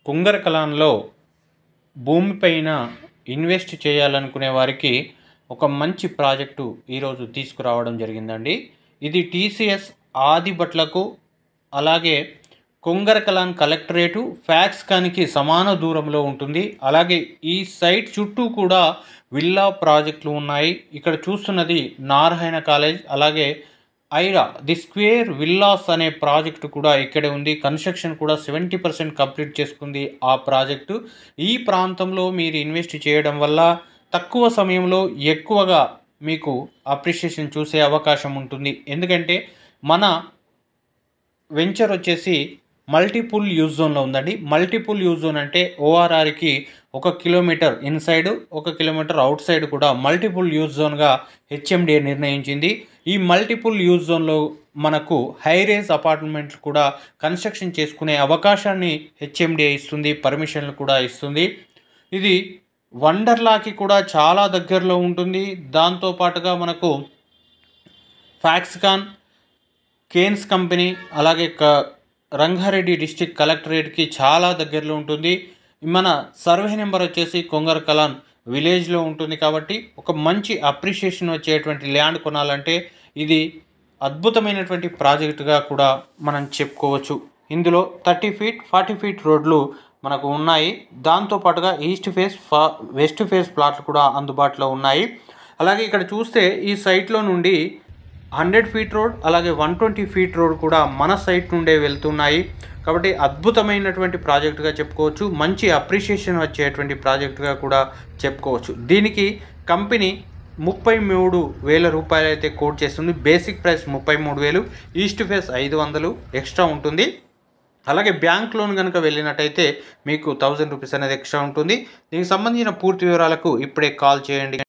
కుంగరకలాన్లో భూమిపైన ఇన్వెస్ట్ చేయాలనుకునే వారికి ఒక మంచి ప్రాజెక్టు ఈరోజు తీసుకురావడం జరిగిందండి. ఇది టీసీఎస్ ఆదిబట్లకు అలాగే కుంగరకలాన్ కలెక్టరేటు ఫ్యాక్స్కాన్కి సమాన దూరంలో ఉంటుంది. అలాగే ఈ సైట్ చుట్టూ కూడా విల్లా ప్రాజెక్టులు ఉన్నాయి. ఇక్కడ చూస్తున్నది నారాయణ కాలేజ్, అలాగే ఐరా ది స్క్వేర్ విల్లాస్ అనే ప్రాజెక్టు కూడా ఇక్కడే ఉంది. కన్స్ట్రక్షన్ కూడా 70% కంప్లీట్ చేసుకుంది ఆ ప్రాజెక్టు. ఈ ప్రాంతంలో మీరు ఇన్వెస్ట్ చేయడం వల్ల తక్కువ సమయంలో ఎక్కువగా మీకు అప్రిషియేషన్ చూసే అవకాశం ఉంటుంది. ఎందుకంటే మన వెంచర్ వచ్చేసి మల్టిపుల్ యూజ్ జోన్లో ఉందండి. మల్టిపుల్ యూజ్ జోన్ అంటే ఓఆర్ఆర్కి 1 kilometre inside 1 kilometre outside కూడా మల్టిపుల్ యూజ్ జోన్గా హెచ్ఎండిఏ నిర్ణయించింది. ఈ మల్టిపుల్ యూజ్ జోన్లో మనకు హైరేజ్ అపార్ట్మెంట్లు కూడా కన్స్ట్రక్షన్ చేసుకునే అవకాశాన్ని హెచ్ఎండిఏ ఇస్తుంది, పర్మిషన్లు కూడా ఇస్తుంది. ఇది వండర్లాకి కూడా చాలా దగ్గరలో ఉంటుంది. దాంతోపాటుగా మనకు ఫ్యాక్స్కాన్, కేన్స్ కంపెనీ, అలాగే రంగారెడ్డి డిస్ట్రిక్ట్ కలెక్టరేట్కి చాలా దగ్గరలో ఉంటుంది. మన సర్వే నెంబర్ వచ్చేసి కుంగరకలాన్ విలేజ్లో ఉంటుంది. కాబట్టి ఒక మంచి అప్రిషియేషన్ వచ్చేటువంటి ల్యాండ్ కొనాలంటే ఇది అద్భుతమైనటువంటి ప్రాజెక్టుగా కూడా మనం చెప్పుకోవచ్చు. ఇందులో 30 ఫీట్ 40 ఫీట్ రోడ్లు మనకు ఉన్నాయి. దాంతోపాటుగా ఈస్ట్ ఫేస్ వెస్ట్ ఫేస్ ప్లాట్లు కూడా అందుబాటులో ఉన్నాయి. అలాగే ఇక్కడ చూస్తే ఈ సైట్లో నుండి 100 ఫీట్ రోడ్ అలాగే 120 ఫీట్ రోడ్ కూడా మన సైట్ నుండే వెళ్తున్నాయి. కాబట్టి అద్భుతమైనటువంటి ప్రాజెక్టుగా చెప్పుకోవచ్చు. మంచి అప్రిషియేషన్ వచ్చేటువంటి ప్రాజెక్టుగా కూడా చెప్పుకోవచ్చు. దీనికి కంపెనీ 33,000 రూపాయలు అయితే కోట్ చేస్తుంది. Basic price 33,000, east face 500 extra ఉంటుంది. అలాగే బ్యాంక్ లోన్ కనుక వెళ్ళినట్టయితే మీకు 1000 రూపీస్ అనేది ఎక్స్ట్రా ఉంటుంది. దీనికి సంబంధించిన పూర్తి వివరాలకు ఇప్పుడే కాల్ చేయండి.